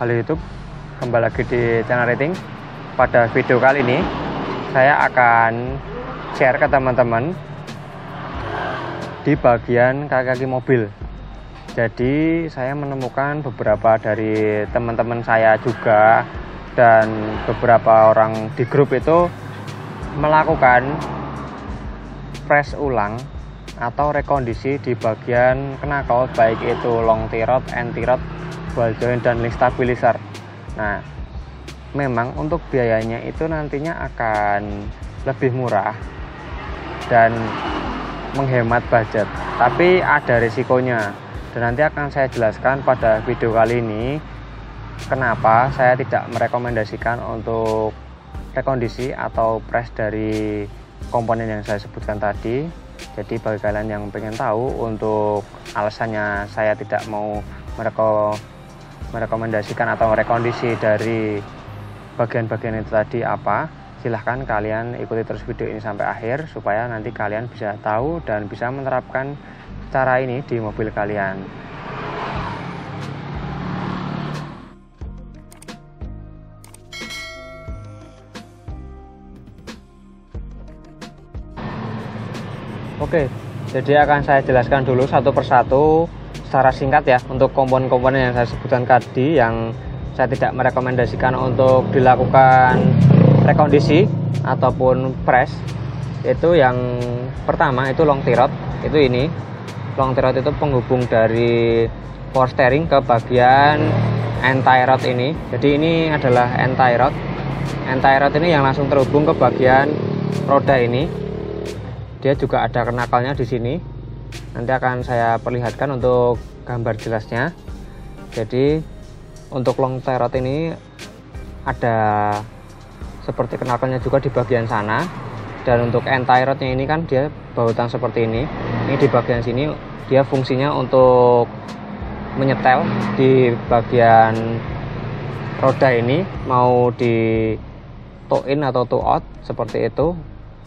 Halo YouTube, kembali lagi di channel Rating. Pada video kali ini saya akan share ke teman-teman di bagian kaki-kaki mobil. Jadi saya menemukan beberapa dari teman-teman saya juga dan beberapa orang di grup itu melakukan press ulang atau rekondisi di bagian knalpot, baik itu long T-rod, anti-rod, ball joint dan link stabilizer. Nah, memang untuk biayanya itu nantinya akan lebih murah dan menghemat budget, tapi ada risikonya, dan nanti akan saya jelaskan pada video kali ini kenapa saya tidak merekomendasikan untuk rekondisi atau press dari komponen yang saya sebutkan tadi. Jadi bagi kalian yang pengen tahu untuk alasannya saya tidak mau merekomendasikan atau rekondisi dari bagian-bagian itu tadi apa, silahkan kalian ikuti terus video ini sampai akhir supaya nanti kalian bisa tahu dan bisa menerapkan cara ini di mobil kalian. Oke, jadi akan saya jelaskan dulu satu persatu secara singkat ya untuk komponen-komponen yang saya sebutkan tadi yang saya tidak merekomendasikan untuk dilakukan rekondisi ataupun press. Itu yang pertama itu long T-rod, itu ini. Long T-rod itu penghubung dari power steering ke bagian anti-rod ini. Jadi ini adalah anti-rod. Anti-rod ini yang langsung terhubung ke bagian roda ini. Dia juga ada knalpotnya di sini. Nanti akan saya perlihatkan untuk gambar jelasnya. Jadi untuk long T-rod ini ada seperti knalpotnya juga di bagian sana. Dan untuk anti-rodnya ini kan dia bahutan seperti ini. Ini di bagian sini dia fungsinya untuk menyetel di bagian roda ini, mau di toe in atau toe out seperti itu.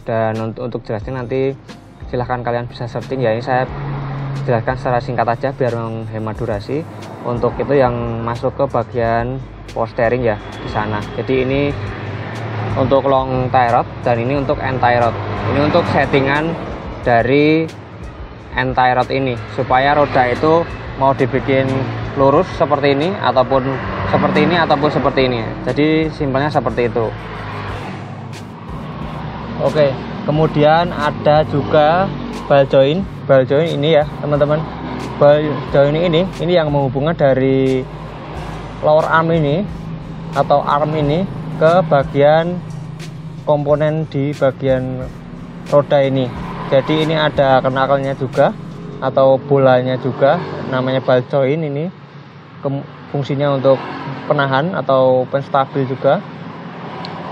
Dan untuk jelasnya nanti silahkan kalian bisa searching ya, ini saya jelaskan secara singkat aja biar menghemat durasi. Untuk itu yang masuk ke bagian power steering ya di sana. Jadi ini untuk long T-rod dan ini untuk anti-rod. Ini untuk settingan dari anti-rod ini supaya roda itu mau dibikin lurus seperti ini ataupun seperti ini ataupun seperti ini. Jadi simpelnya seperti itu. Oke, kemudian ada juga ball joint. Ball joint ini ya teman-teman, ball joint ini yang menghubungkan dari lower arm ini atau arm ini ke bagian komponen di bagian roda ini. Jadi ini ada knalpotnya juga atau bolanya juga, namanya ball joint ini. Fungsinya untuk penahan atau penstabil juga.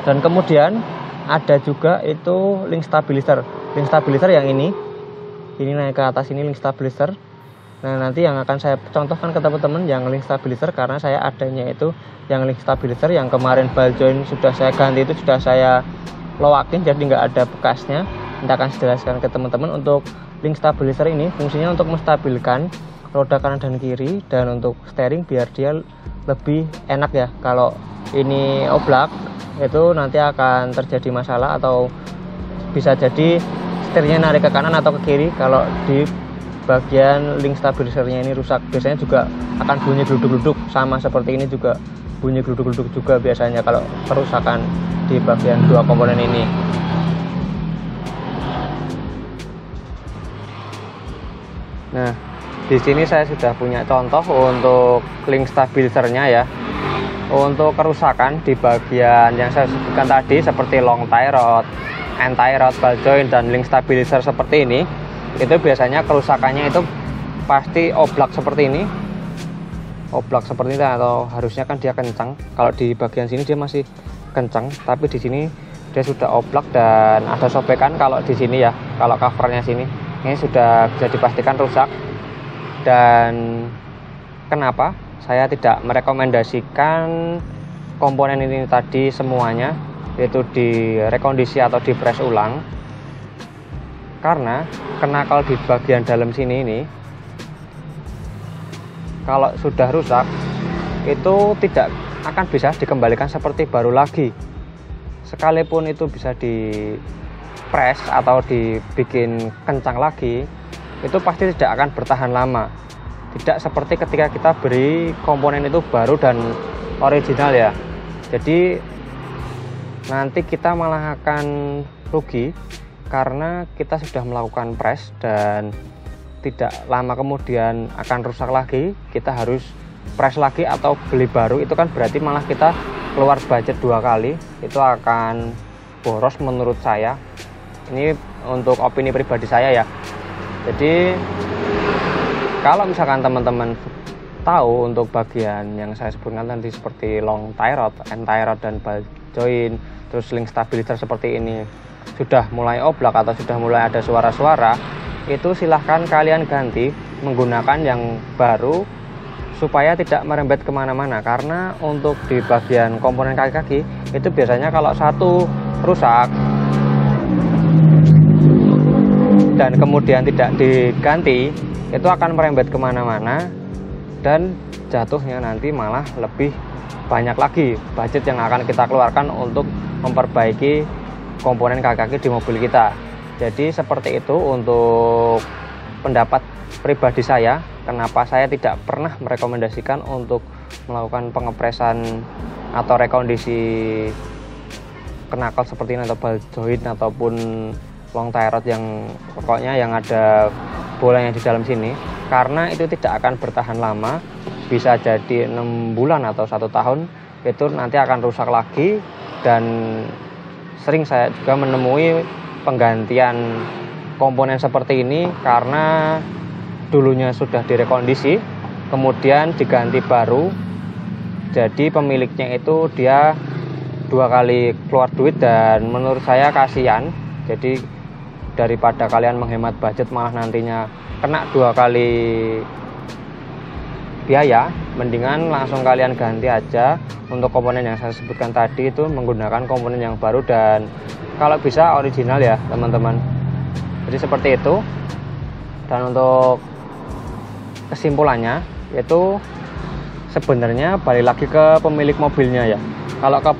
Dan kemudian ada juga itu link stabilizer. Link stabilizer yang ini naik ke atas, ini link stabilizer. Nah, nanti yang akan saya contohkan ke teman-teman yang link stabilizer, karena saya adanya itu yang link stabilizer yang kemarin ball joint sudah saya ganti, itu sudah saya lowakin jadi nggak ada bekasnya. Nanti akan saya jelaskan ke teman-teman. Untuk link stabilizer ini fungsinya untuk menstabilkan roda kanan dan kiri dan untuk steering biar dia lebih enak ya. Kalau ini oblak itu nanti akan terjadi masalah atau bisa jadi setirnya narik ke kanan atau ke kiri. Kalau di bagian link stabilizernya ini rusak, biasanya juga akan bunyi gluduk-gluduk, sama seperti ini juga bunyi gluduk-gluduk juga biasanya kalau kerusakan di bagian dua komponen ini. Nah, di sini saya sudah punya contoh untuk link stabilizernya ya. Untuk kerusakan di bagian yang saya sebutkan tadi seperti long T-rod, anti-rod, ball joint dan link stabilizer seperti ini, itu biasanya kerusakannya itu pasti oblak seperti ini. Oblak seperti ini, atau harusnya kan dia kencang. Kalau di bagian sini dia masih kencang, tapi di sini dia sudah oblak dan ada sobekan. Kalau di sini ya, kalau covernya sini ini sudah bisa dipastikan rusak. Dan kenapa saya tidak merekomendasikan komponen ini tadi semuanya, yaitu di rekondisi atau di press ulang, karena knalpot di bagian dalam sini ini kalau sudah rusak itu tidak akan bisa dikembalikan seperti baru lagi. Sekalipun itu bisa di press atau dibikin kencang lagi, itu pasti tidak akan bertahan lama. Tidak seperti ketika kita beri komponen itu baru dan original ya. Jadi nanti kita malah akan rugi karena kita sudah melakukan press dan tidak lama kemudian akan rusak lagi, kita harus press lagi atau beli baru. Itu kan berarti malah kita keluar budget 2 kali, itu akan boros menurut saya. Ini untuk opini pribadi saya ya. Jadi kalau misalkan teman-teman tahu untuk bagian yang saya sebutkan tadi seperti long tie rod, end tie rod, dan ball joint, terus link stabilizer seperti ini sudah mulai oblak atau sudah mulai ada suara-suara, itu silahkan kalian ganti menggunakan yang baru supaya tidak merembet kemana-mana. Karena untuk di bagian komponen kaki-kaki itu biasanya kalau satu rusak dan kemudian tidak diganti, itu akan merembet kemana-mana dan jatuhnya nanti malah lebih banyak lagi budget yang akan kita keluarkan untuk memperbaiki komponen kaki-kaki di mobil kita. Jadi seperti itu untuk pendapat pribadi saya, kenapa saya tidak pernah merekomendasikan untuk melakukan pengepresan atau rekondisi knuckle seperti ini, atau ball joint ataupun long tie rod yang pokoknya yang ada bolanya di dalam sini, karena itu tidak akan bertahan lama, bisa jadi 6 bulan atau 1 tahun, itu nanti akan rusak lagi. Dan sering saya juga menemui penggantian komponen seperti ini karena dulunya sudah direkondisi kemudian diganti baru, jadi pemiliknya itu dia 2 kali keluar duit dan menurut saya kasihan. Jadi daripada kalian menghemat budget malah nantinya kena 2 kali biaya, mendingan langsung kalian ganti aja untuk komponen yang saya sebutkan tadi, itu menggunakan komponen yang baru dan kalau bisa original ya teman-teman. Jadi seperti itu. Dan untuk kesimpulannya itu sebenarnya balik lagi ke pemilik mobilnya ya. Kalau ke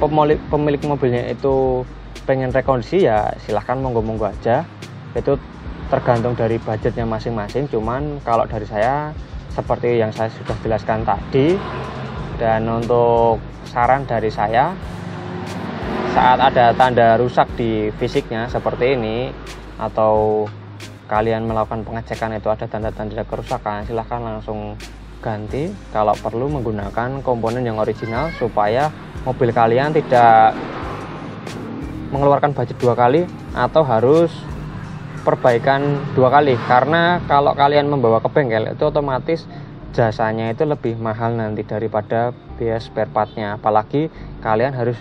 pemilik mobilnya itu pengen rekondisi ya silahkan monggo-monggo aja, itu tergantung dari budgetnya masing-masing. Cuman kalau dari saya seperti yang saya sudah jelaskan tadi, dan untuk saran dari saya, saat ada tanda rusak di fisiknya seperti ini atau kalian melakukan pengecekan itu ada tanda-tanda kerusakan, silahkan langsung ganti, kalau perlu menggunakan komponen yang original supaya mobil kalian tidak mengeluarkan budget 2 kali atau harus perbaikan 2 kali. Karena kalau kalian membawa ke bengkel itu otomatis jasanya itu lebih mahal nanti daripada biaya spare partnya, apalagi kalian harus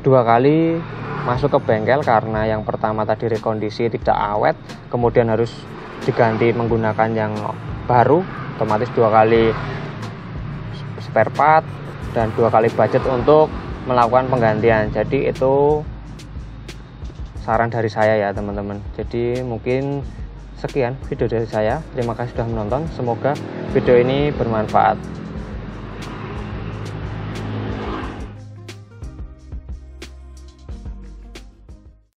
2 kali masuk ke bengkel karena yang pertama tadi rekondisi tidak awet, kemudian harus diganti menggunakan yang baru, otomatis 2 kali spare part dan 2 kali budget untuk melakukan penggantian. Jadi itu saran dari saya ya teman-teman. Jadi mungkin sekian video dari saya, terima kasih sudah menonton, semoga video ini bermanfaat.